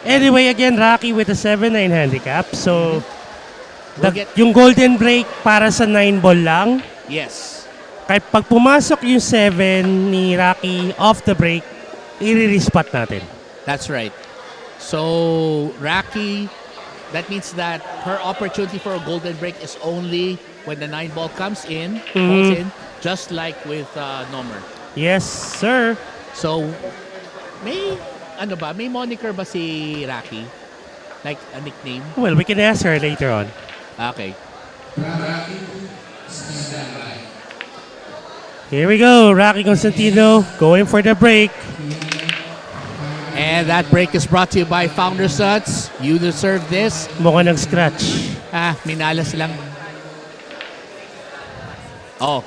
Anyway, again, Rocky with a 7-9 handicap. So, We'll get, yung golden break para sa 9 ball lang. yes. Kahit pag pumasok yung 7 ni Rocky off the break, i-respat natin. That's right. So, Raki, that means that her opportunity for a golden break is only when the 9 ball comes in, falls in, just like with Nomer. Yes, sir. So, may moniker ba si Raki? Like a nickname? Well, we can ask her later on. Okay. Here we go. Rocky Constantino going for the break. And that break is brought to you by Founder Suds. You deserve this. Mukhang nag-scratch. Minalas lang. Oh,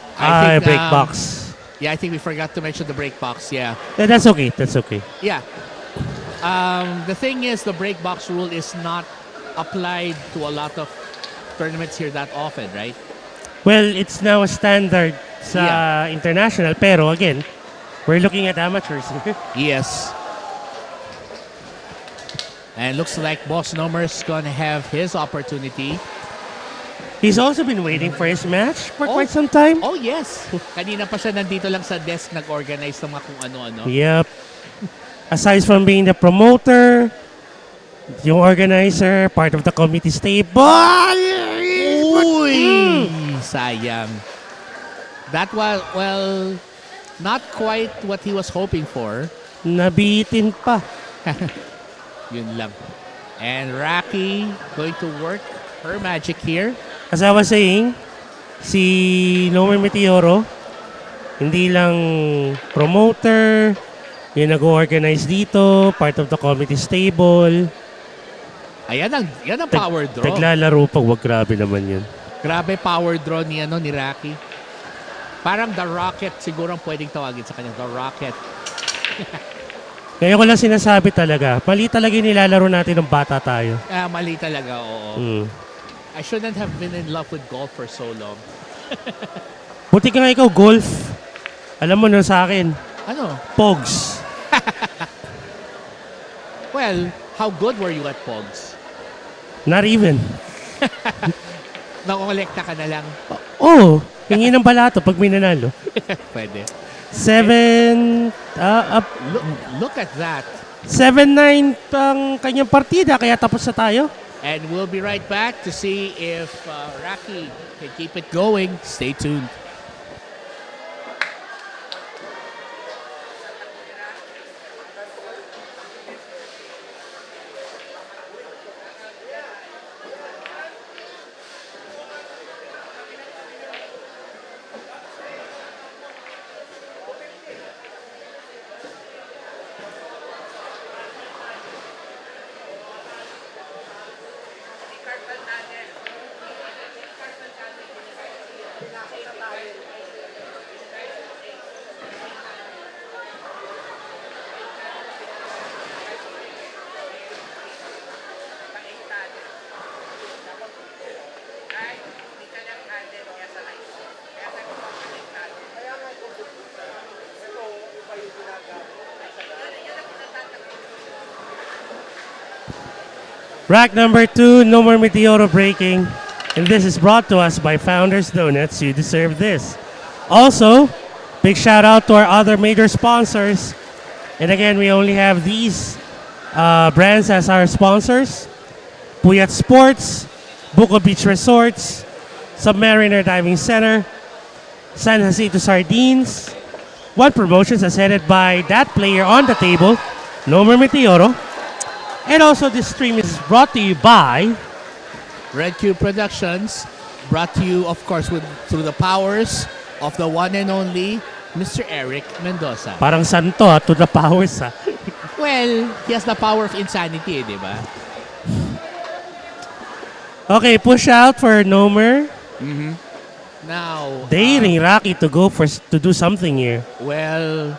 Break box. Yeah, I think we forgot to mention the break box. Yeah. That's okay. That's okay. Yeah. The thing is, the break box rule is not applied to a lot of tournaments here that often, right? Well, it's now a standard sa international. Pero again, we're looking at amateurs here. Yes. And looks like Boss Nomer's gonna have his opportunity. He's also been waiting for his match for quite some time. Oh, yes. Kanina pa siya nandito lang sa desk nag-organize ng mga kung ano-ano. Yep. Aside from being the promoter, yung organizer, part of the committee stable. Uy! Sayang. That was, well, not quite what he was hoping for. Nabitin pa. Yun lang. And Raki going to work her magic here. As I was saying, si Nomer Meteoro, hindi lang promoter, yung nag-organize dito, part of the committee stable. Yan ang power draw. Naglalaro pag wag, grabe naman yun. Grabe power draw ni Raki. Parang The Rocket siguro ang pwedeng tawagin sa kanya. The Rocket. Ngayon ko lang sinasabi talaga, mali talaga yung nilalaro natin ng bata tayo. Mali talaga, oo. I shouldn't have been in love with golf for so long. Buti ka nga ikaw, golf. Alam mo na sa akin, Ano? Pogs. Well, how good were you at Pogs? Not even. Nakolekta ka na lang. Oh, hingi ng balato pag may nanalo. Pwede. 7, Look at that. 7-9 ang kanyang partida, kaya tapos na tayo. And we'll be right back to see if Raki can keep it going. Stay tuned. Rack number 2, no more Meteoro breaking. And this is brought to us by Founders Donuts. You deserve this. Also, big shout out to our other major sponsors. And again, we only have these brands as our sponsors. Puyat Sports, Buko Beach Resorts, Submariner Diving Center, San Jacinto Sardines, One Promotions as headed by that player on the table, Nomer Meteoro. And also this stream is brought to you by Red Cube Productions, brought to you, of course, through the powers of the one and only Mr. Eric Mendoza. parang santo to the powers ha. Well, he has the power of insanity, di ba? Okay, push out for Nomer. Now, Daring Rocky to go to do something here. well,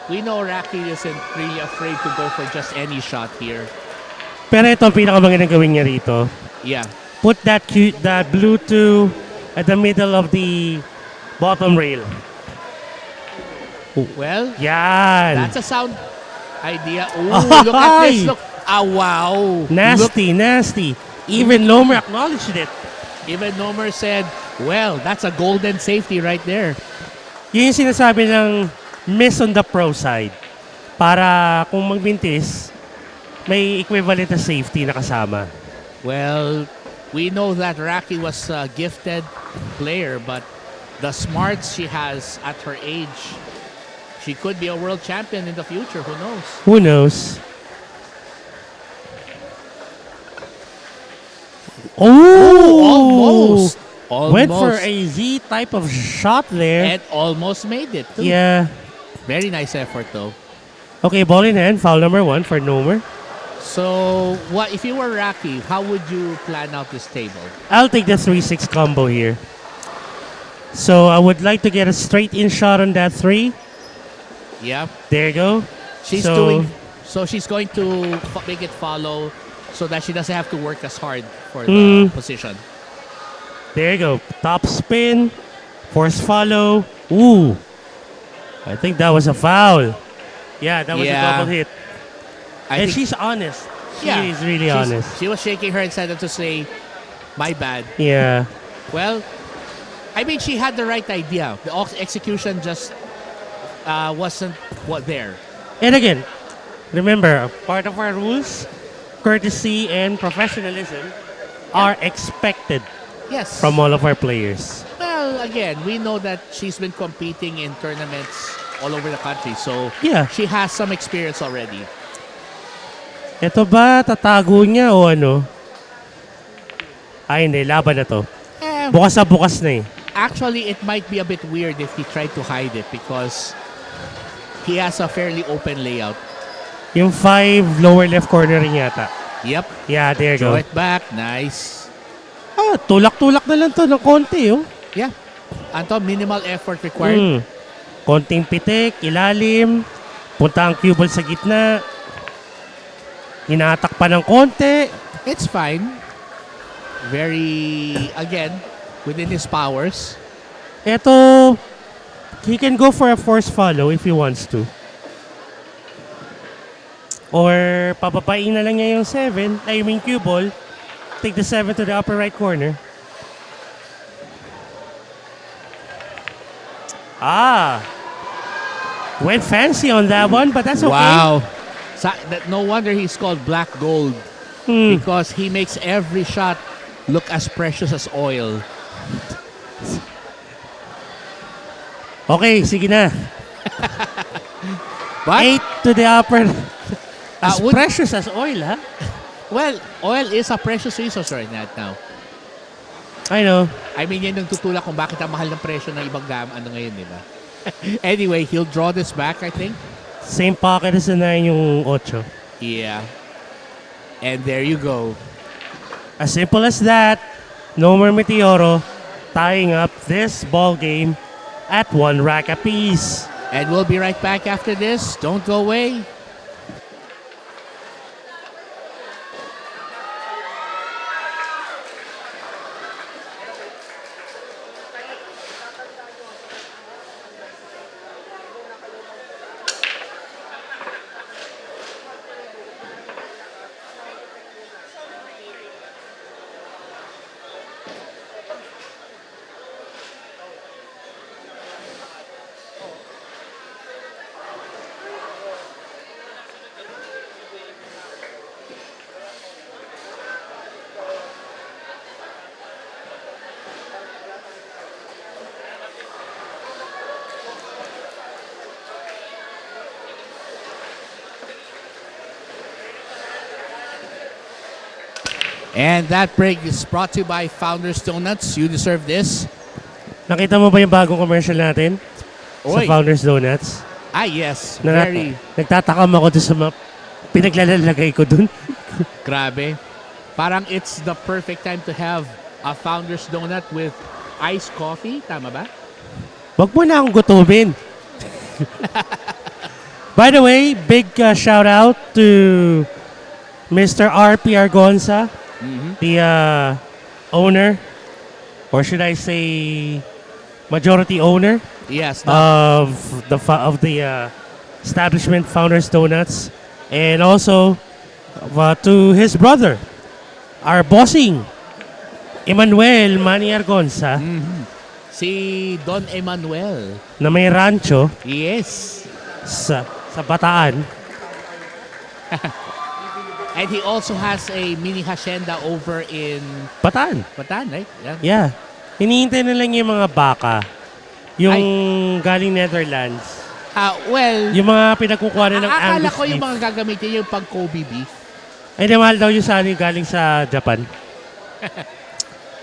we know Raki isn't really afraid to go for just any shot here. Pero ito ang pinakamagandang gawin niya rito. Yeah. Put that Bluetooth at the middle of the bottom rail. Well, Yan. that's a sound idea. Ooh, look at this. Look. Ah, wow. Nasty, nasty. Even Lomer acknowledged it. Even Nomer said, well, that's a golden safety right there. Yun yung sinasabi ng miss on the pro side. Para kung magbintis, may equivalent na safety na kasama. Well, we know that Raki was a gifted player, but the smarts she has at her age, she could be a world champion in the future. Who knows? Who knows? Almost. Went for a Z type of shot there. And almost made it, too. Yeah. Very nice effort, though. Okay, ball in hand. Foul number 1 for Nomer. So, what if you were Raki, how would you plan out this table? I'll take the 3-6 combo here. So I would like to get a straight in shot on that 3. Yeah. There you go. She's So- so she's going to make it follow so that she doesn't have to work as hard for the position. There you go. Top spin. Force follow. Ooh. I think that was a foul. Yeah, that was a Yeah. double hit. I And think- she's honest. She Yeah, is really she's- honest. She was shaking her instead of to say, my bad. Yeah. Well, I mean, she had the right idea. The execution just wasn't there. And again, remember, part of our rules, courtesy and professionalism are expected Yes. from all of our players. Well, again, we know that she's been competing in tournaments all over the country. So, Yeah. she has some experience already. Ito ba, tatago niya o ano? Ay, hindi. Laban na to. Eh, Bukas na bukas na eh. actually, it might be a bit weird if he tried to hide it because he has a fairly open layout. Yung 5 lower left corner rin yata. Yep. Yeah, there you Throw go. it back. Nice. Ah, tulak-tulak na lang to ng konti oh. Yeah. Anto, minimal effort required. Mm. Konting pitik, ilalim, punta ang cue ball sa gitna. Hinatak pa ng konti. It's fine. Very, again, within his powers. Ito, he can go for a force follow if he wants to. Or papapain na lang niya yung 7, I mean cue ball. Take the 7 to the upper right corner. Ah. Went fancy on that one, but that's okay. Wow. No wonder he's called Black Gold Hmm. because he makes every shot look as precious as oil. Okay, sige na. But, 8 to the upper. As would- precious as oil, ha? well, oil is a precious resource right now. I know. I mean, yan yung tutulak kung bakit ang mahal ng presyo ng ibang ano ngayon, di ba? Anyway, he'll draw this back, I think. Same pocket as the 9 yung 8. Yeah. And there you go. As simple as that. Nomer Meteoro tying up this ball game at 1 rack apiece. And we'll be right back after this. Don't go away. And that break is brought to you by Founders Donuts. You deserve this. Nakita mo ba yung bagong commercial natin? Sa Oy. Founders Donuts? Ah, yes. Na, Very nagtatakam ako doon sa mga pinaglalagay ko dun. grabe. Parang it's the perfect time to have a Founders Donut with iced coffee. Tama ba? Wag mo na akong gutumin. By the way, big shout out to Mr. R.P. Argonza, the owner, or should I say majority owner Yes. of the establishment Founders Donuts, and also to his brother, our bossing, Emmanuel Manny Argonza, Si Don Emmanuel. na may rancho Yes. sa Bataan. And he also has a mini hacienda over in Bataan. Bataan, right? Yeah. Yeah. Hinihintay na lang yung mga baka. Yung galing Netherlands. Well, Yung mga pinagkukuha na ng akala Angus ko yung beef. mga gagamitin yung pag Kobe beef. Ay, mahal daw yung sa galing sa Japan.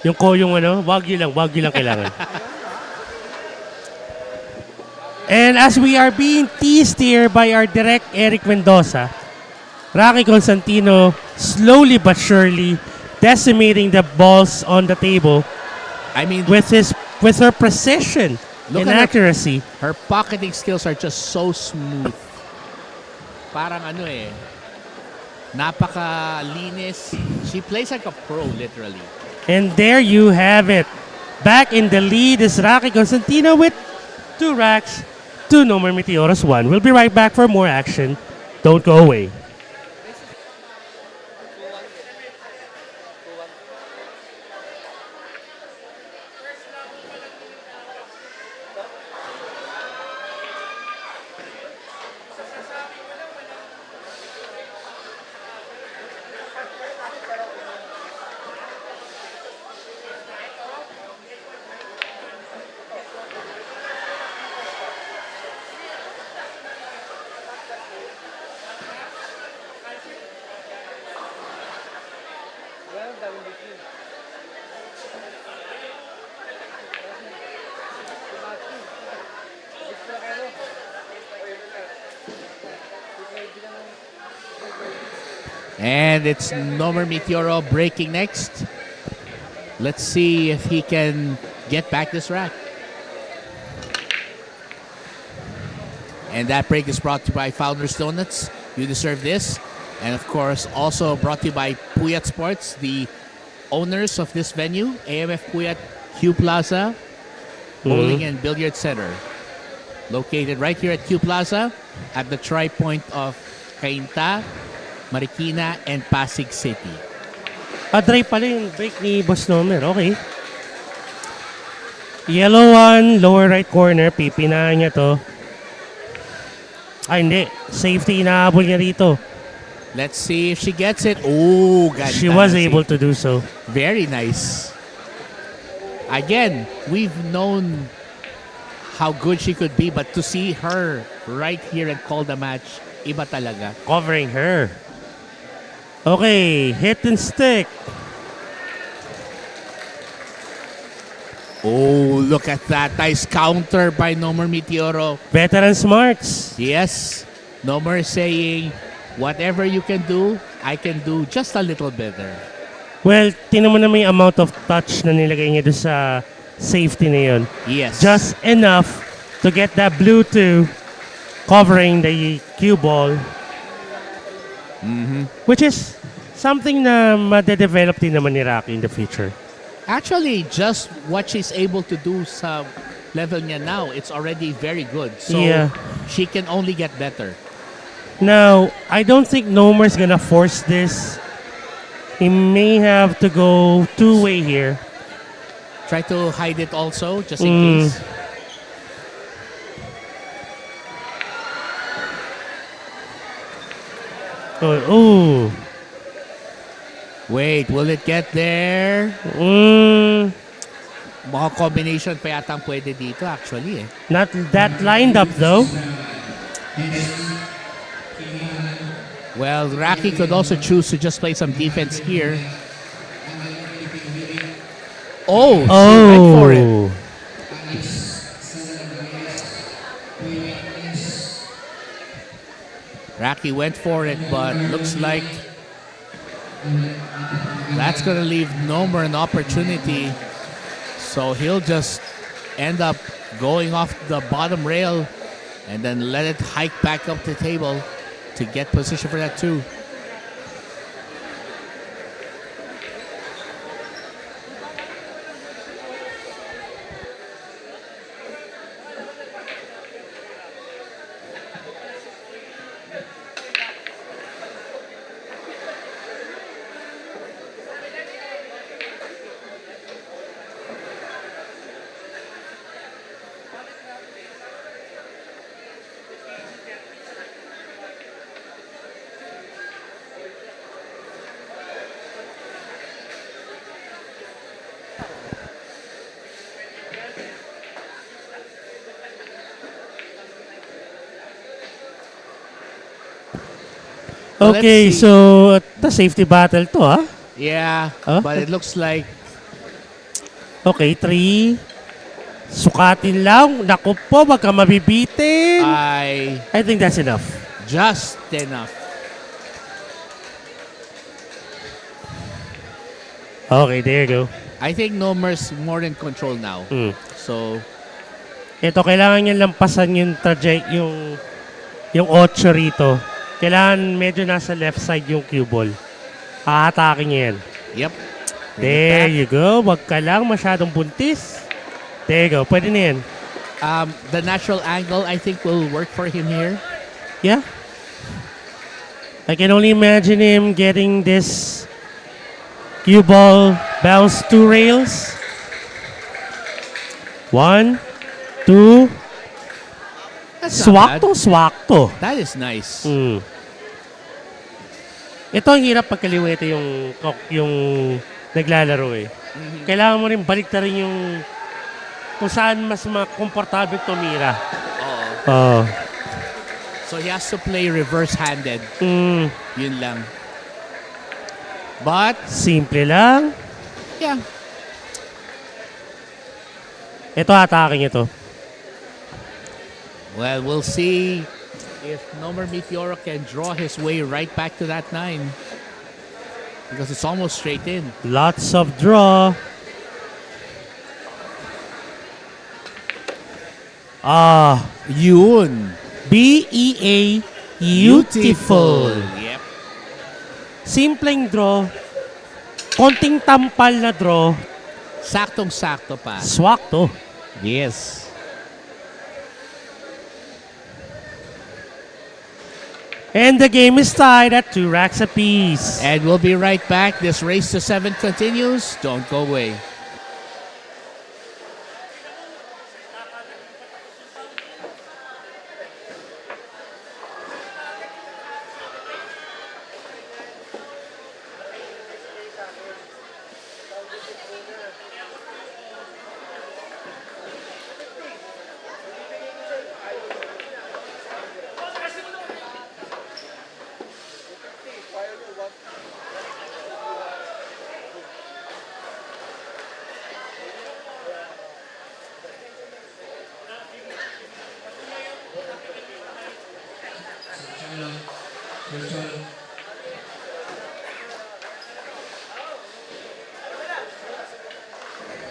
yung wagyu lang kailangan. And as we are being teased here by our direct Eric Mendoza, Rocky Constantino slowly but surely decimating the balls on the table I mean, with her precision Look and at her- accuracy. her pocketing skills are just so smooth. Parang napaka-linis. She plays like a pro, literally. And there you have it. Back in the lead is Rocky Constantino with 2 racks, 2 No More Meteoros 1. We'll be right back for more action. Don't go away. And it's Nomer Meteoro breaking next. Let's see if he can get back this rack. And that break is brought to you by Founders Donuts. You deserve this. And of course, also brought to you by Puyat Sports, the owners of this venue, AMF Puyat Q Plaza Bowling and Billiard Center. Located right here at Q Plaza at the tri-point of Cainta, Marikina, and Pasig City. Dry pala yung break ni Boss Nomer. Okay. Yellow one, lower right corner. Pipinahan niya to. Ay, hindi. Safety inahabol niya rito. Let's see if she gets it. Oh, ganda She was na able safety. to do so. Very nice. Again, we've known how good she could be, but to see her right here and call the match, iba talaga. Covering her. Okay, hit and stick. Oh, look at that. Nice counter by Nomer Meteoro. Veteran smarts. Yes, Nomer saying, whatever you can do, I can do just a little better. Well, tingnan mo na may amount of touch na nilagay niya doon sa safety na yun. Yes. Just enough to get that blue 2 covering the cue ball. Which is something na madedevelop din naman ni Rocky in the future. Actually, just what she's able to do sa level niya now, it's already very good. So, Yeah. she can only get better. Now, I don't think Nomer's gonna force this. He may have to go two-way here. Try to hide it also, just in case. Oh, Wait, will it get there? Mga combination pa yatang pwede dito actually eh. not that lined up though. Well, Rocky could also choose to just play some defense here. Oh, she went for it. Oh, Rocky went for it, but looks like that's going to leave Nomer an opportunity. So he'll just end up going off the bottom rail and then let it hike back up the table to get position for that too. Okay, Let's see. so the safety battle to, ha? Yeah, Huh? but it looks like Okay, 3. Sukatin lang. Naku po, wag ka mabibitin. I think that's enough. just enough. Okay, there you go. I think Nomer's more in control now. Mm. So, Ito, kailangan niya lampasan yung 8 rito. Kailangan medyo nasa left side yung cue ball. Hahatake niya yan. yep. There you go. Wag ka lang masyadong buntis. There you go. Pwede na yan. The natural angle, I think, will work for him here. Yeah. I can only imagine him getting this cue ball bounce 2 rails. 1, 2. That's not bad. Swakto. That is nice. Mm. Ito ang hirap pagkaliwete yung naglalaro eh. Kailangan mo rin baliktarin yung kung saan mas komportable tumira. Oo. Oh. So he has to play reverse-handed. Mm. Yun lang. But, Simple lang. yeah. Ito atake ito. Well, we'll see if Nomer Meteoro can draw his way right back to that 9. Because it's almost straight in. Lots of draw. Yun. BEA beautiful. Yep. Simpleng draw. Konting tampal na draw. Saktong-sakto pa. Swakto. Yes. And the game is tied at 2 racks apiece. And we'll be right back. This race to 7 continues. Don't go away.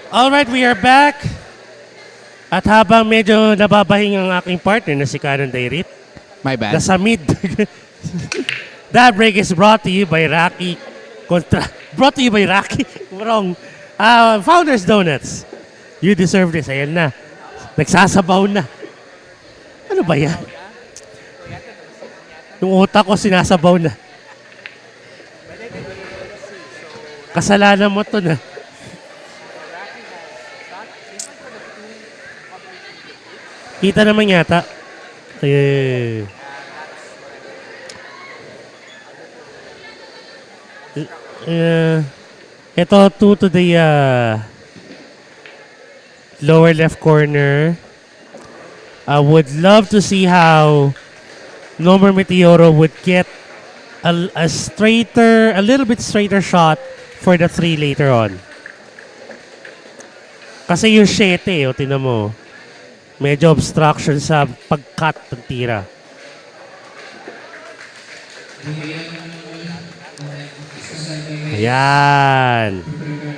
Alright, we are back. At habang medyo nababahing ang aking partner na si Karan Dairit, My bad. nasa mid. That break is brought to you by Rocky. Brought to you by Rocky. Wrong. Founders Donuts. You deserve this. Ayan na. Nagsasabaw na. Ano ba yan? Yung utak ko sinasabaw na. Kasalanan mo to na. Kita naman yata. Ito, 2 to the lower left corner. I would love to see how Nomer Meteoro would get a little bit straighter shot for the 3 later on. Kasi yung 7, tinan mo. Medyo obstruction sa pag-cut ng tira. Ayan.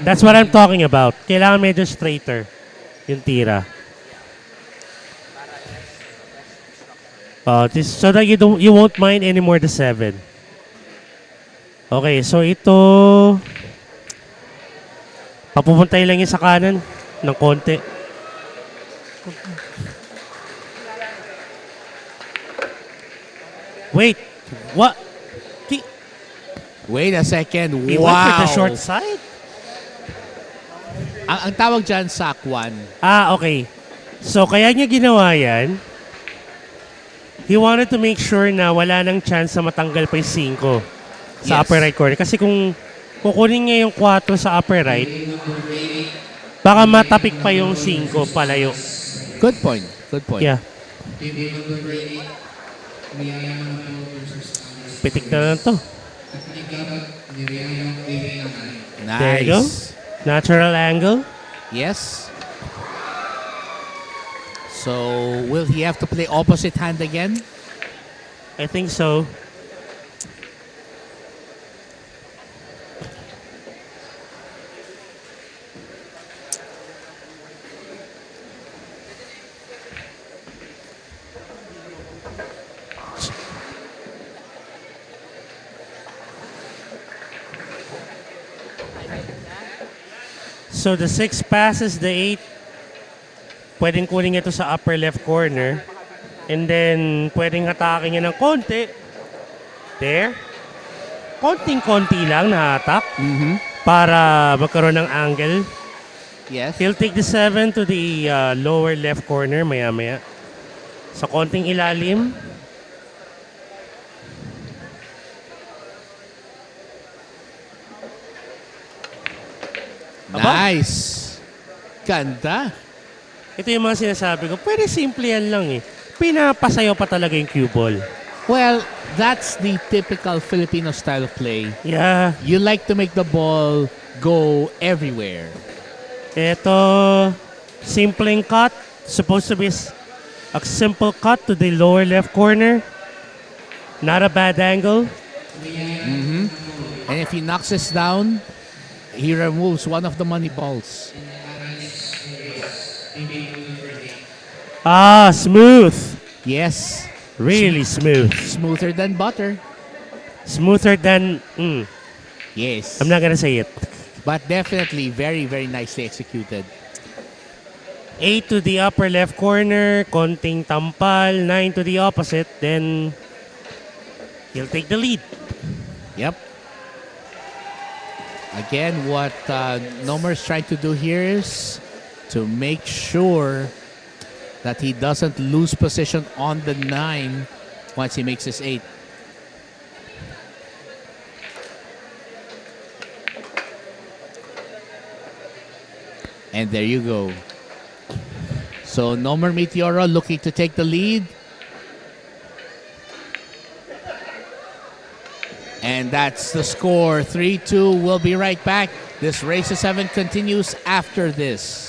That's what I'm talking about. Kailangan medyo straighter yung tira. So that you won't mind anymore the 7. Okay, so ito papupuntay lang yung sa kanan ng konti. Wait, what? Wait a second. He Wow. went for the short side? Ang tawag dyan, sakwan. Okay. So, kaya niya ginawa yan. He wanted to make sure na wala nang chance na matanggal pa yung 5 sa Yes. upper right corner. Kasi kung kukunin niya yung 4 sa upper right, baka matapik pa yung 5 palayo. Good point. Good point. Yeah. Pitik na lang to. Nice. There you go. Natural angle. Yes. So, will he have to play opposite hand again? I think so. So the 6 passes the 8. Pwedeng kunin ito sa upper left corner. And then, pwedeng hatakin niya ng konti. There. Konting-konti lang na attack para magkaroon ng angle. Yes. He'll take the 7 to the lower left corner maya-maya. Sa konting ilalim. Aba? Nice. Ganda. Ito yung mga sinasabi ko. Pwede simple yan lang eh. Pinapasayaw pa talaga yung cue ball. Well, that's the typical Filipino style of play. Yeah. You like to make the ball go everywhere. Ito, simpleng cut. Supposed to be a simple cut to the lower left corner. Not a bad angle. And if he knocks us down, he removes one of the money balls. Ah, smooth. Yes. Really smooth. Smoother than butter. Smoother than... Yes. I'm not gonna say it. But definitely very, very nicely executed. 8 to the upper left corner. Konting tampal. 9 to the opposite. Then, he'll take the lead. Yep. Again, what Nomer's trying to do here is to make sure that he doesn't lose position on the 9 once he makes his 8. And there you go. So Nomer Meteora looking to take the lead. And that's the score. 3-2. We'll be right back. This race to 7 continues after this.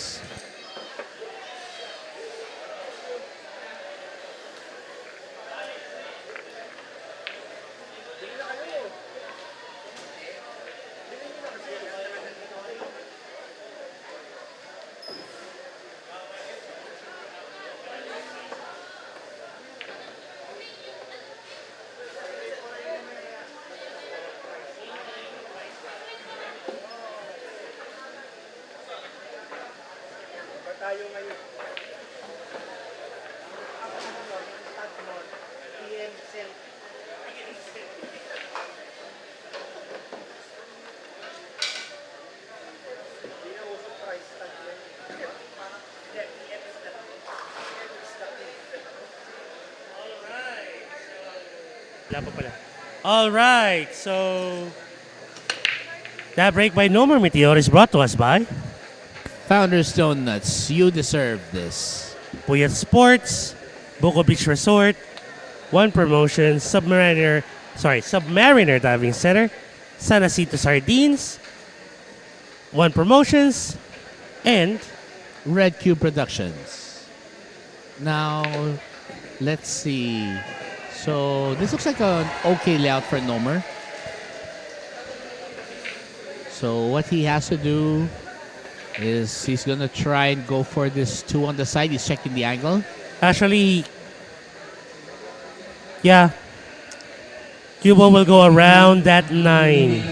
Wala pa pala. All right, so that break by Nomer Meteor is brought to us by Founders Donuts, you deserve this. Puyat Sports, Buko Beach Resort, One Promotion, Submariner Diving Center, San Jacinto Sardines, One Promotions, and Red Cube Productions. Now, let's see. So, this looks like an okay layout for Nomer. So, what he has to do is he's going to try and go for this 2 on the side. He's checking the angle. actually, yeah, Cuba will go around that 9.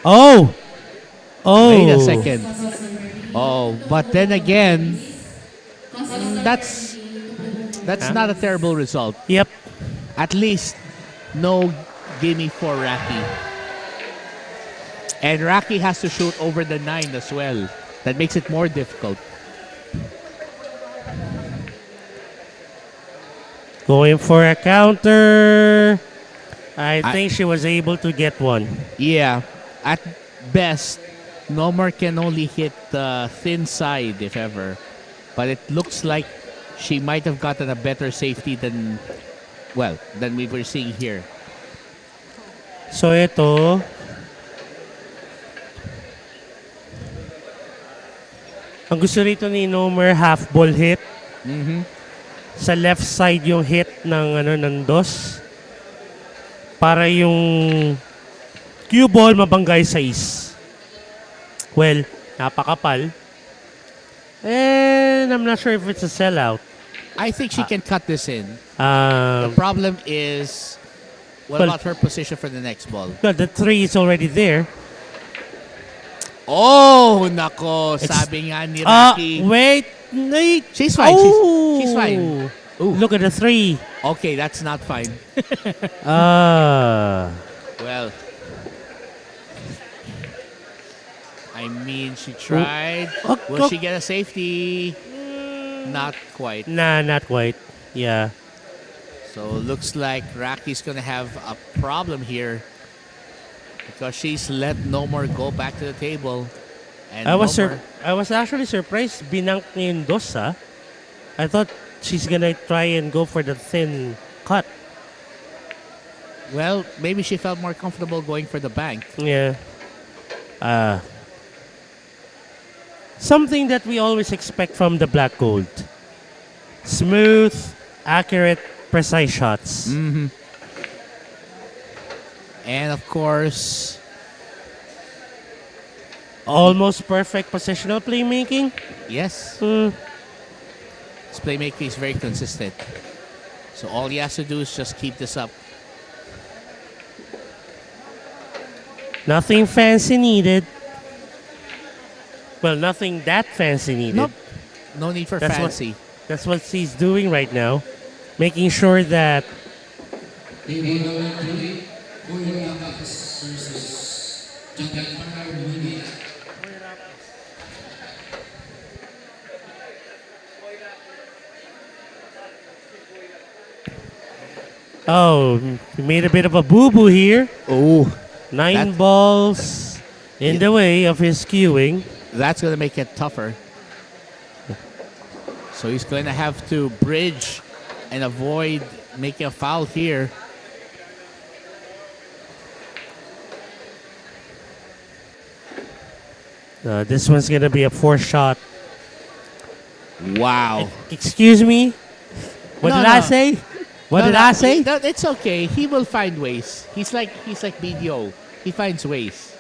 Oh! Oh! Wait a second. Oh, but then again, that's not a terrible result. Yep. At least no gimme for Raki. And Raki has to shoot over the 9 as well. That makes it more difficult. Going for a counter. I think she was able to get one. Yeah, at best, Nomer can only hit the thin side, if ever. But it looks like she might have gotten a better safety than we were seeing here. So ito, ang gusto rito ni Nomer, half ball hit. Sa left side yung hit ng dos. Para yung cue ball mabanggay sa is. Well, napakapal. And I'm not sure if it's a sellout. I think she can cut this in. The Um, problem is, what well- about her position for the next ball? no, the 3 is already there. Oh, nako. It's- Sabi nga ni Rocky. Wait. She's fine. She's fine. Ooh. Look at the 3. Okay, that's not fine. Well, I mean, she tried. Will she get a safety? Not quite. Nah, not quite. Yeah. So looks like Rocky's gonna have a problem here because she's let No More go back to the table. And I was No More- I was actually surprised binank niya yung dos, ah. I thought she's gonna try and go for the thin cut. Well, maybe she felt more comfortable going for the bank. Yeah. Something that we always expect from the Black Gold. Smooth, accurate, precise shots. And of course, Almost perfect positional playmaking. yes, Hmm. his playmaking is very consistent. So all he has to do is just keep this up. Nothing fancy needed. Well, nothing that fancy needed. Nope. No need for That's what- fancy. That's what she's doing right now. Making sure that oh, he made a bit of a boo-boo here. Oh, 9 That- balls in the way of his queuing. that's going to make it tougher. So he's going to have to bridge and avoid making a foul here. This one's gonna be a 4-shot. Wow. Excuse me? What No, did I no. say? What did I say? No, it's okay. He will find ways. He's like BDO. He finds ways.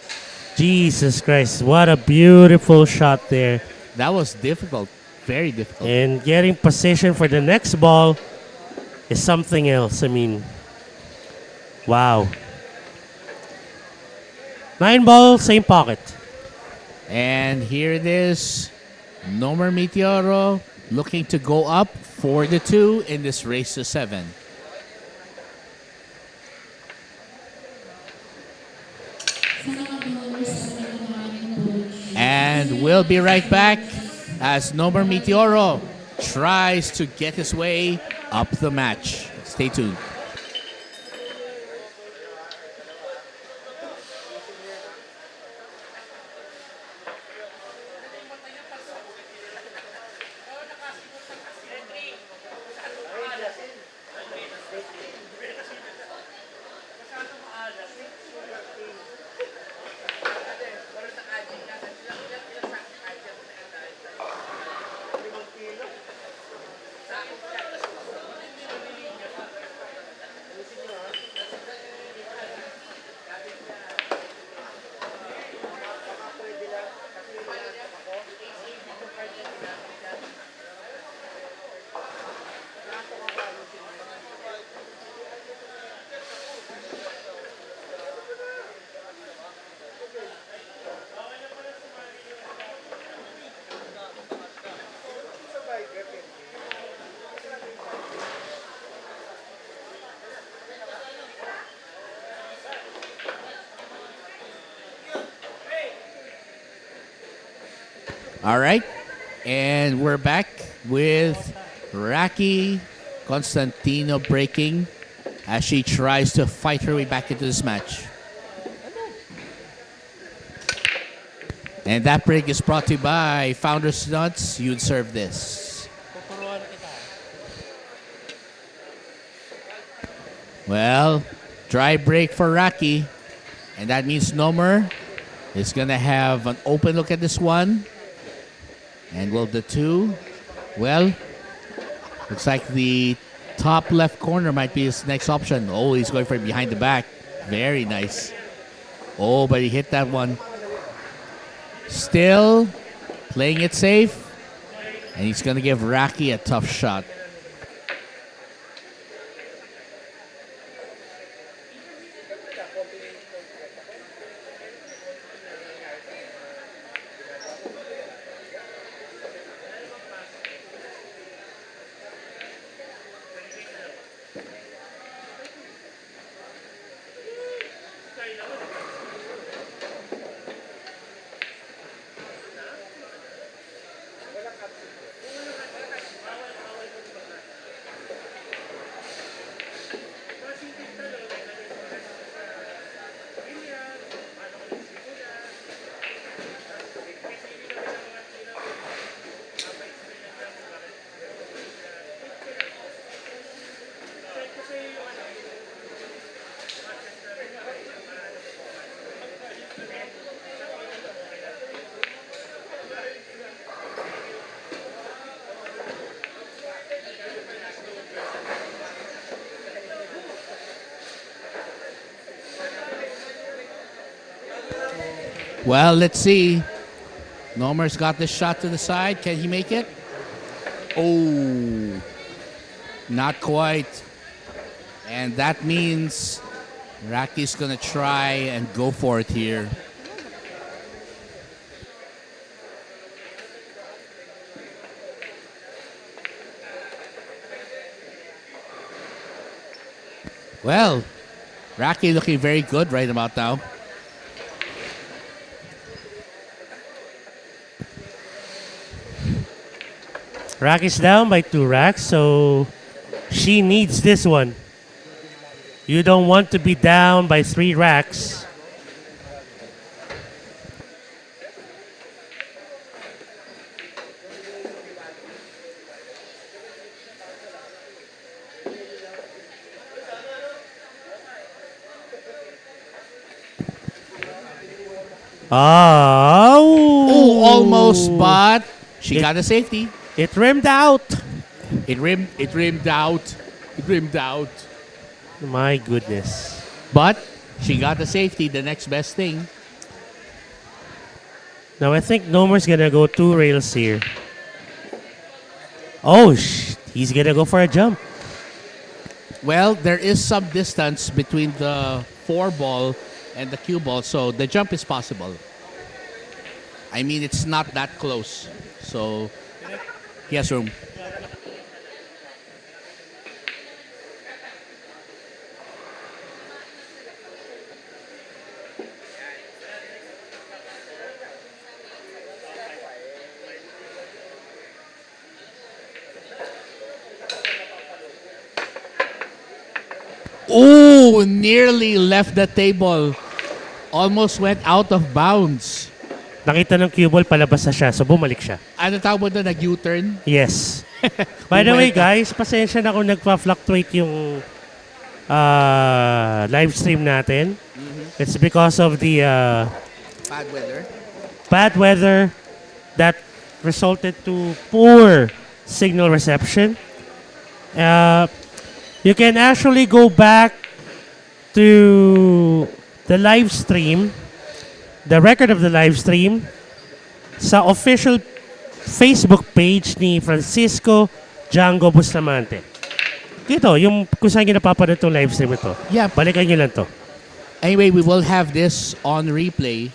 Jesus Christ, what a beautiful shot there. That was difficult. Very difficult. And getting position for the next ball is something else. I mean, wow. 9 balls, same pocket. And here it is. Nomer Meteoro looking to go up 4-2 in this race to 7. And we'll be right back as Nomer Meteoro tries to get his way up the match. Stay tuned. All right. And we're back with Raki Constantino breaking as she tries to fight her way back into this match. And that break is brought to you by Founders Nuts. You'd serve this. Well, dry break for Rocky. And that means Nomer is going to have an open look at this one. And will the two? Well, looks like the top left corner might be his next option. Oh, he's going for it behind the back. Very nice. Oh, but he hit that one. Still playing it safe. And he's going to give Rocky a tough shot. Well, let's see. Nomer's got this shot to the side. Can he make it? Oh, not quite. And that means Rocky's going to try and go for it here. Well, Rocky looking very good right about now. Rocky's down by 2 racks, so she needs this one. You don't want to be down by 3 racks. Oh, almost, but she got a safety. It rimmed out. It rimmed out. My goodness. But she got the safety, the next best thing. Now I think Nomer's gonna go 2 rails here. Oh, he's gonna go for a jump. Well, there is some distance between the 4 ball and the cue ball, so the jump is possible. I mean, it's not that close, so he has room. Oh, nearly left the table. Almost went out of bounds. Nakita ng cue ball, palabas na siya, so bumalik siya. Ano tawag mo doon? Nag-U-turn? Yes. By the way, guys, pasensya na kung nagpa-fluctuate yung live stream natin. It's because of the Bad weather. bad weather that resulted to poor signal reception. You can actually go back to the live stream, the record of the live stream, sa official Facebook page ni Francisco Django Bustamante. Dito, yung kung saan nyo napapanood itong live stream ito. Yeah. Balikan nyo lang to. Anyway, we will have this on replay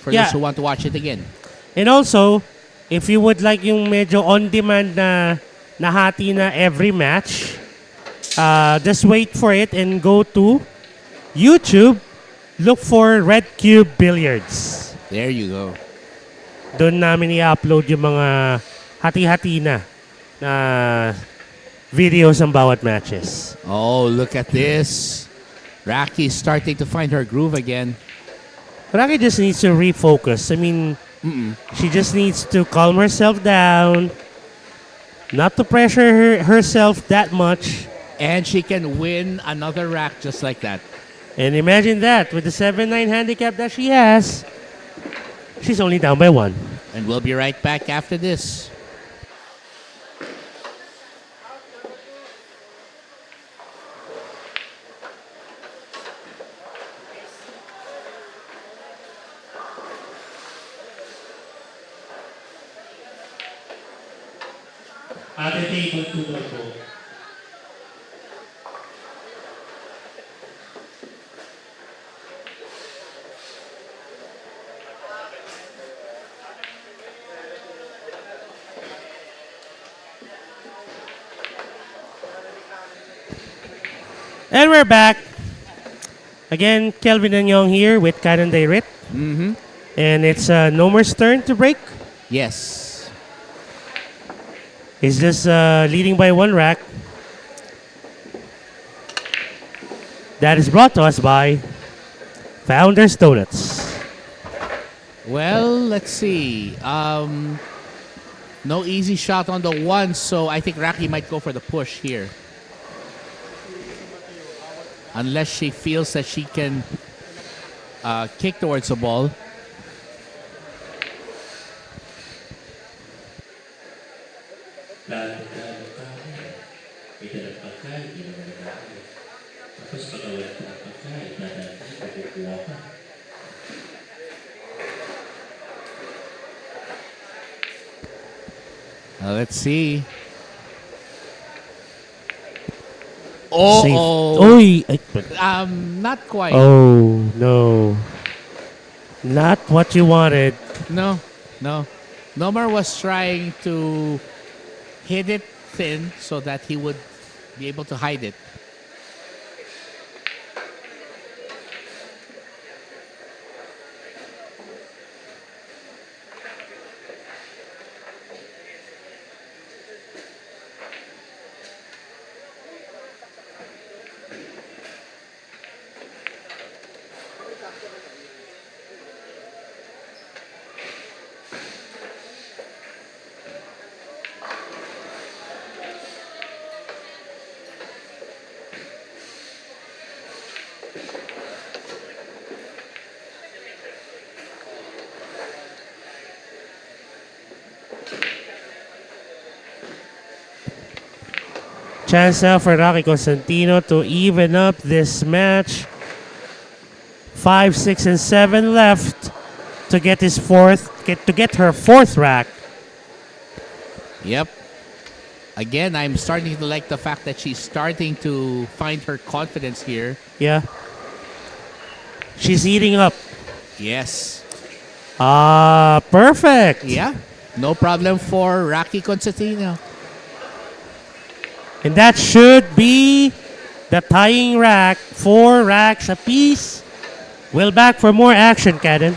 for Yeah. those who want to watch it again. And also, if you would like yung medyo on-demand na nahati na every match, just wait for it and go to YouTube. Look for Red Cube Billiards. There you go. Doon namin i-upload yung mga hati-hati na videos ng bawat matches. Oh, look at this. Rocky's starting to find her groove again. Rocky just needs to refocus. I mean, she just needs to calm herself down, not to pressure herself that much. And she can win another rack just like that. And imagine that, with the 7-9 handicap that she has, she's only down by 1. And we'll be right back after this. Ate table 2 na po. And we're back. Again, Kelvin and Young here with Canon Rit. Mm-hmm. And it's Nomer's turn to break. Yes. He's just leading by 1 rack. That is brought to us by Founders Donuts. Well, let's see. No easy shot on the 1, so I think Raki might go for the push here. Unless she feels that she can kick towards the ball. Let's see. Oh, Oy! not quite. Oh, no. Not what you wanted. No. Nomar was trying to hit it thin so that he would be able to hide it. Chance now for Rocky Constantino to even up this match. 5, 6, and 7 left to get her fourth rack. Yep. Again, I'm starting to like the fact that she's starting to find her confidence here. Yeah. She's eating up. Yes. Perfect. Yeah. No problem for Rocky Constantino. And that should be the tying rack. 4 racks apiece. We'll back for more action, Caden.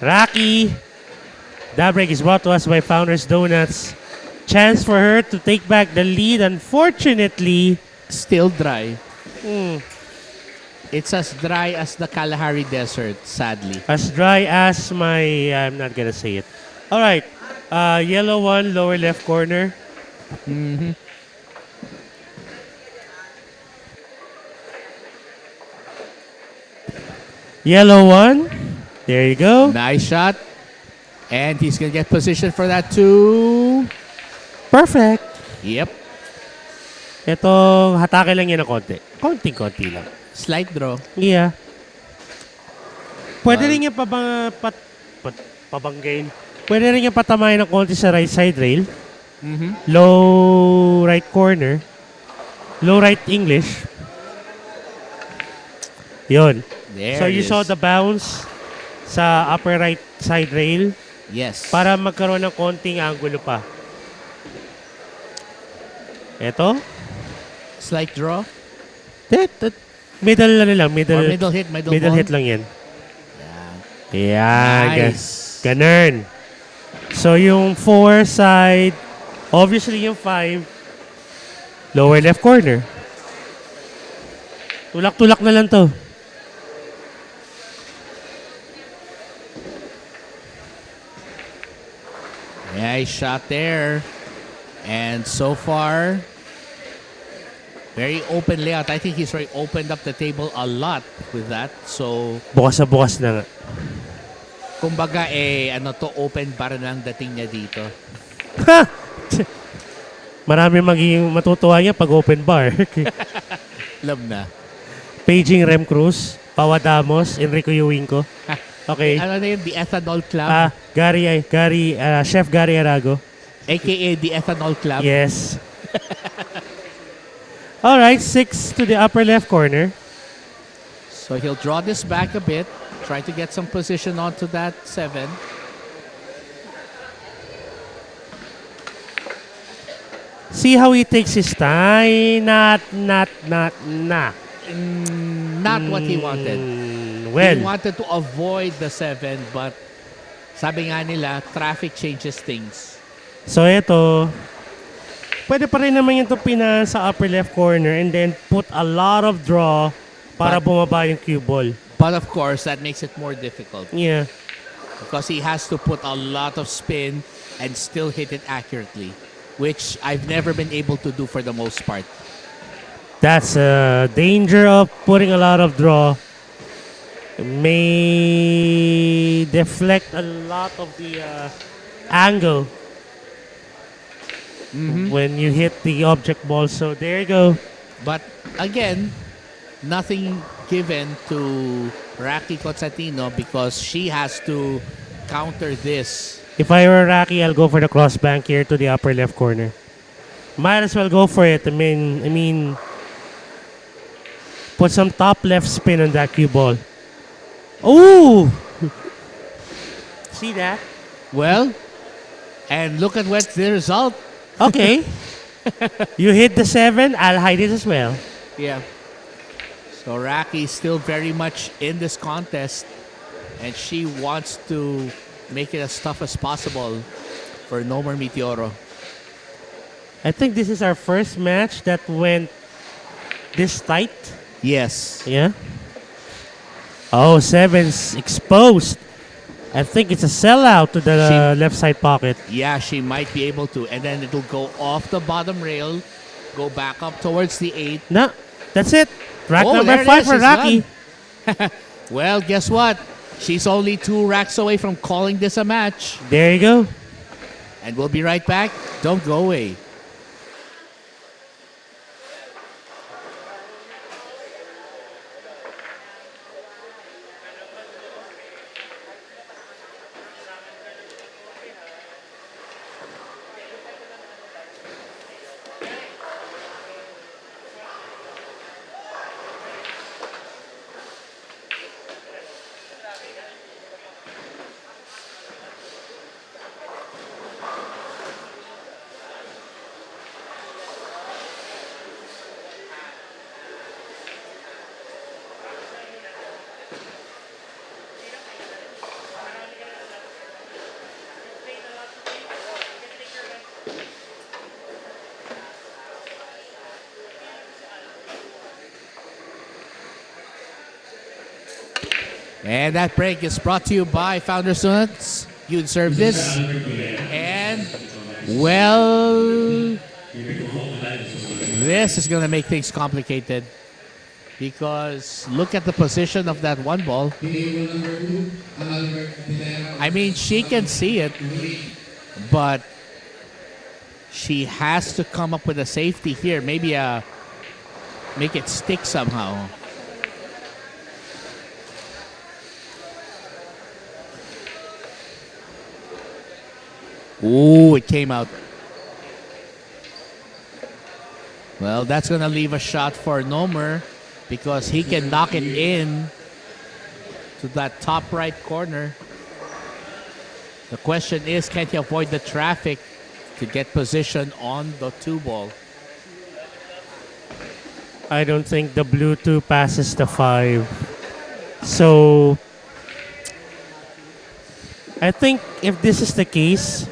Rocky. That break is brought to us by Founders Donuts. Chance for her to take back the lead. Unfortunately, Still dry. It's as dry as the Kalahari Desert, sadly. as dry as my... I'm not gonna say it. All right. Yellow one, lower left corner. Yellow one There you go. Nice shot. And he's going to get positioned for that too. Perfect. Yep. Ito, hatake lang yan ng konti. Konting-konti lang. Slight draw. Yeah. Pwede rin yung pabanggain. Pwede rin yung patamayan ng konti sa right side rail. Low right corner. Low right English. Yun. There So it you is. saw the bounce sa upper right side rail Yes. para magkaroon ng konting angulo pa. Ito. Slight draw. Middle ano lang. Or Middle middle ball. hit lang yan. Yeah. Yeah. Nice. Ganun. So yung 4 side, obviously yung 5, lower left corner. Tulak-tulak na lang to. Nice shot there. And so far, very open layout. I think he's already opened up the table a lot with that. So, Bukas na bukas na nga. kumbaga open bar na lang dating niya dito. Marami magiging matutuwa niya pag open bar. Love na. Paging Rem Cruz, Pawadamos, Enrico Yuwinko. Okay. Ano na yun? The Ethanol Club? Chef Gary Arago. AKA The Ethanol Club? Yes. All right, 6 to the upper left corner. So he'll draw this back a bit. Try to get some position onto that 7. See how he takes his time. Not. Not what he wanted. Well, He wanted to avoid the 7, but sabi nga nila, traffic changes things. so ito, pwede pa rin naman yung tupina sa upper left corner and then put a lot of draw para But- bumaba yung cue ball. But of course, that makes it more difficult Yeah. because he has to put a lot of spin and still hit it accurately, which I've never been able to do for the most part. That's a danger of putting a lot of draw. May deflect a lot of the angle when you hit the object ball. So there you go. But again, nothing given to Raki Constantino because she has to counter this. If I were Rocky, I'll go for the cross bank here to the upper left corner. Might as well go for it. I mean, put some top left spin on that cue ball. Ooh! See that? Well, and look at what's the result. Okay. You hit the 7, I'll hide it as well. Yeah. So Raki is still very much in this contest, and she wants to make it as tough as possible for No More Meteoro. I think this is our first match that went this tight. Yes. Yeah. Oh, 7's exposed. I think it's a sellout to the left side pocket. Yeah, she might be able to. And then it'll go off the bottom rail, go back up towards the 8. No, that's it. Rack Oh, number there it 5 is. for It's Rocky. Well, guess what? She's only 2 racks away from calling this a match. There you go. And we'll be right back. Don't go away. And that break is brought to you by Founders Donuts. You'd serve this. And, well, this is going to make things complicated. Because look at the position of that one ball. I mean, she can see it, but she has to come up with a safety here. Maybe make it stick somehow. Ooh, it came out. Well, that's going to leave a shot for Nomer because he can knock it in to that top right corner. The question is, can he avoid the traffic to get position on the 2 ball? I don't think the blue 2 passes the 5. So, I think if this is the case,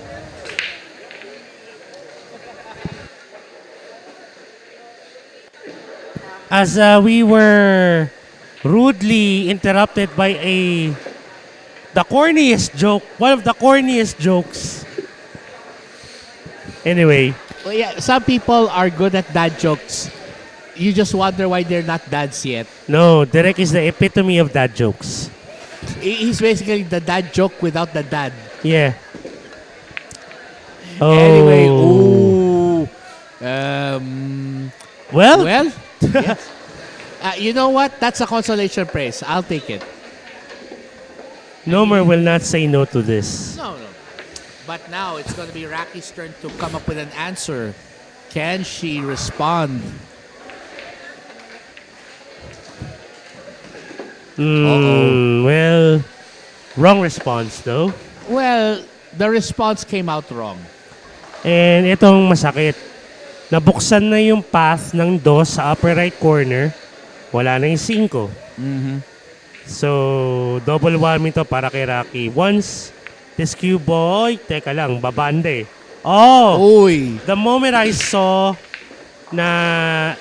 as we were rudely interrupted by the corniest joke, one of the corniest jokes. Anyway, Well, yeah, some people are good at dad jokes. You just wonder why they're not dads yet. no, Derek is the epitome of dad jokes. He's basically the dad joke without the dad. Yeah. Oh. Anyway, ooh. Well, Well, yes. You know what? That's a consolation prize. I'll take it. Nomer will not say no to this. No. But now it's going to be Raki's turn to come up with an answer. Can she respond? Well, wrong response though. Well, the response came out wrong. And itong masakit. Nabuksan na yung path ng DOS sa upper right corner. Wala na yung 5. So, double whammy to para kay Rocky. Once this cue boy, teka lang, babande. Oh! Uy. The moment I saw na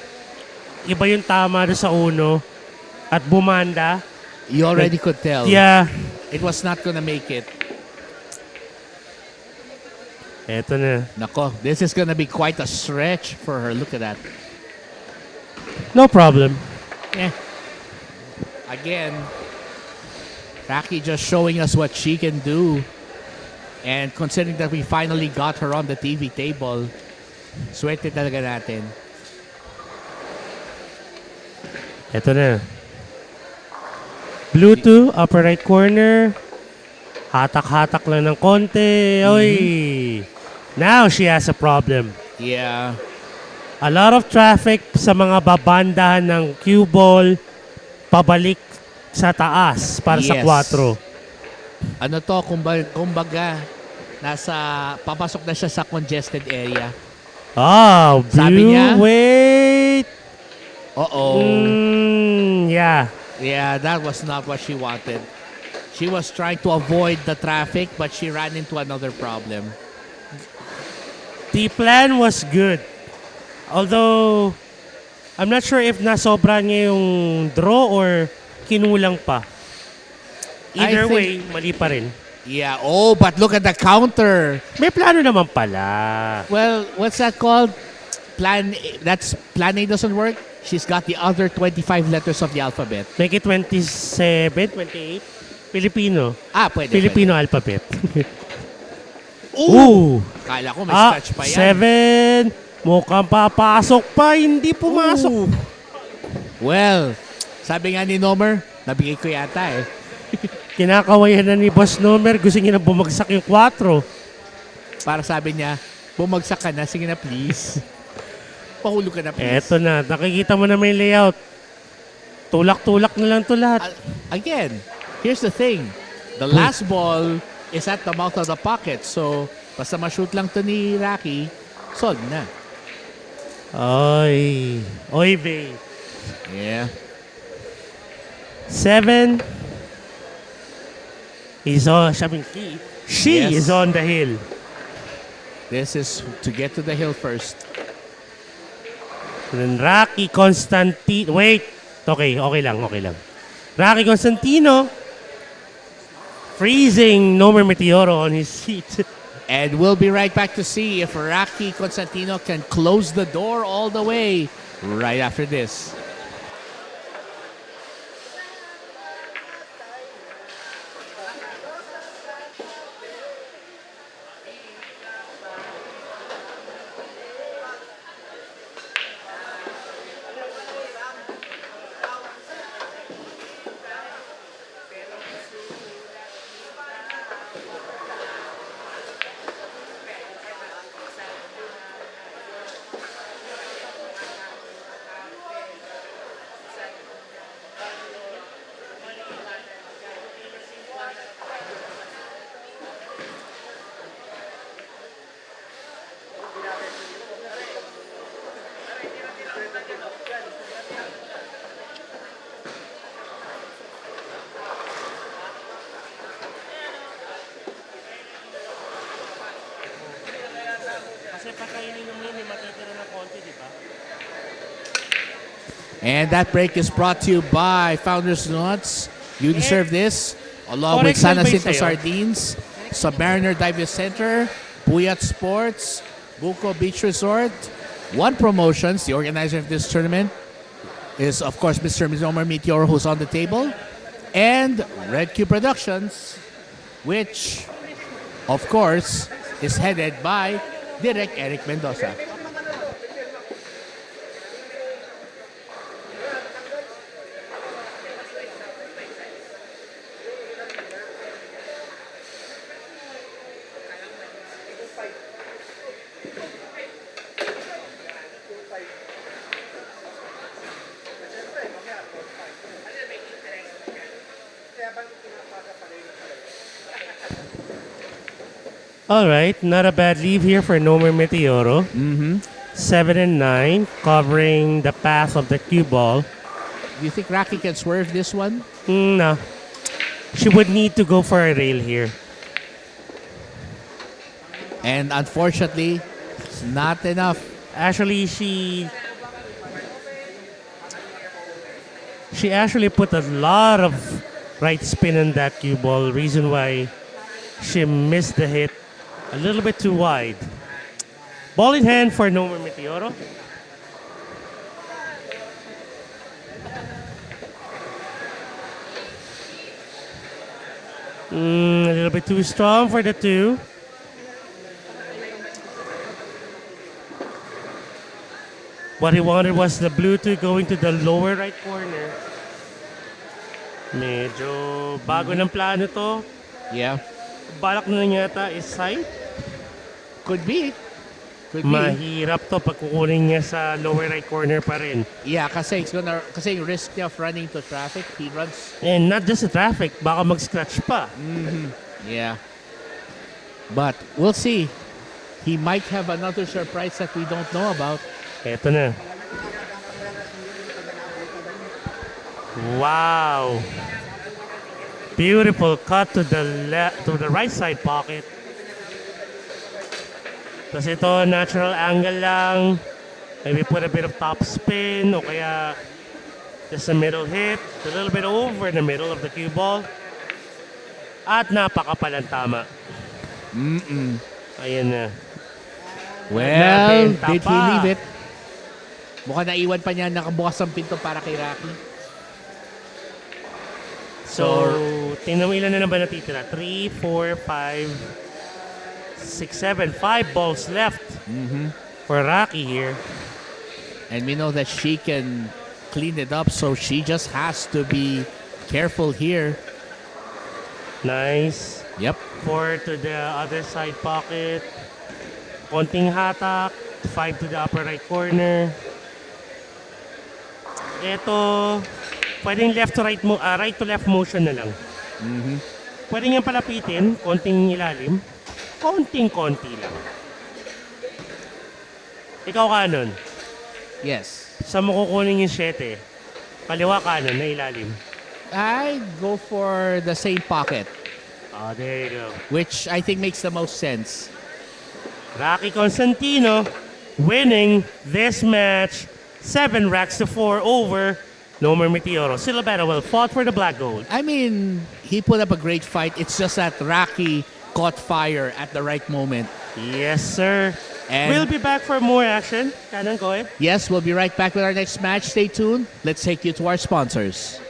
iba yung tama doon sa uno at bumanda, You already could tell. yeah, It was not going to make it. eto na. Nako, this is going to be quite a stretch for her. Look at that. No problem. Eh. Again, Raki just showing us what she can do. And considering that we finally got her on the TV table, swerte talaga natin. Eto na. Blue 2, upper right corner. Hatak-hatak lang ng konti. Oy! Now she has a problem. Yeah. A lot of traffic sa mga babandahan ng cue ball pabalik sa taas para sa Yes. 4. Ano to, kumbaga, papasok na siya sa congested area. Oh, Sabi blue, niya? wait. Uh-oh. Yeah. Yeah, that was not what she wanted. She was trying to avoid the traffic, but she ran into another problem. The plan was good. Although, I'm not sure if nasobra niya yung draw or kinulang pa. Either I think- way, mali pa rin. Yeah, oh, but look at the counter. May plano naman pala. Well, what's that called? Plan A doesn't work. She's got the other 25 letters of the alphabet. Make it 27, 28. Filipino. Pwede. Filipino alphabet. Pwede. Ooh! Kala ko may Ah, scratch pa yan. 7. Mukhang papasok pa. Hindi pumasok. Ooh. Well, sabi nga ni Nomer, nabigay ko yata eh. Kinakawayan na ni Boss Nomer. Gusto niya na bumagsak yung 4. Para sabi niya, bumagsak ka na, sige na please. Pahulog ka na please. Eto na. Nakikita mo na may layout. Tulak-tulak na lang to lahat. Again, here's the thing. The last ball is at the mouth of the pocket. So, basta ma-shoot lang to ni Raki, solve na. Oy. Oy, babe. Yeah. 7. He's on. She Yes. is on the hill. This is to get to the hill first. And then Rocky Constantino. Wait. Okay lang. Rocky Constantino. Freezing Nomer Meteoro on his seat. And we'll be right back to see if Raki Constantino can close the door all the way right after this. Kasi pagka ininom yun, matitira ng konti, di ba? And that break is brought to you by Founders Nuts. You deserve this. Along with Correction San ba Jacinto sa'yo? Sardines, Submariner Dive Center, Puyat Sports, Buko Beach Resort, One Promotions, the organizer of this tournament, is of course Mr. Mizomer Meteor, who's on the table, and Red Cube Productions, which of course is headed by Direk Eric Mendoza. All right, not a bad leave here for Nomer Meteoro. 7 and 9, covering the path of the cue ball. Do you think Rocky can swerve this one? No. She would need to go for a rail here. And unfortunately, it's not enough. Actually, she actually put a lot of right spin on that cue ball. Reason why she missed the hit a little bit too wide. Ball in hand for Nomer Meteoro. A little bit too strong for the two. What he wanted was the blue two going to the lower right corner. Medyo bago ng plano to. Yeah, Balak na lang yata is side. could be. Could be. Mahirap to pag kukunin niya sa lower right corner pa rin. Yeah, kasi yung risk niya of running into traffic, he runs. And not just the traffic, baka mag-scratch pa. Yeah. But we'll see. He might have another surprise that we don't know about. Eto na. Wow. Beautiful cut to the right side pocket. Tapos ito, natural angle lang. Maybe put a bit of top spin o kaya just a middle hit. A little bit over the middle of the cue ball. At napakapalang tama. Ayan na. Well, Nabenta did he pa. leave it? Mukhang naiwan pa niya nakabukas ang pinto para kay Rocky. So, tingnan mo ilan na naman natitira. 3, 4, 5, 6, 7. 5 balls left for Rocky here. And we know that she can clean it up, so she just has to be careful here. Nice. Yep. 4 to the other side pocket. Konting hatak. 5 to the upper right corner. Ito, pwedeng left to right, right to left motion na lang. Pwede niyang palapitin, konting ilalim. Konting-konti lang. Ikaw kanon. Yes. Saan mo kukunin yung 7? Kaliwa kanon na ilalim. I go for the same pocket, Oh, there you go. which I think makes the most sense. Rocky Constantino winning this match 7 racks to 4 over Nomer Meteoro. Still a battle well fought for the black gold. I mean, he put up a great fight. It's just that Rocky caught fire at the right moment. Yes, sir. And We'll be back for more action. Kanan, go ahead. yes, we'll be right back with our next match. Stay tuned. Let's take you to our sponsors.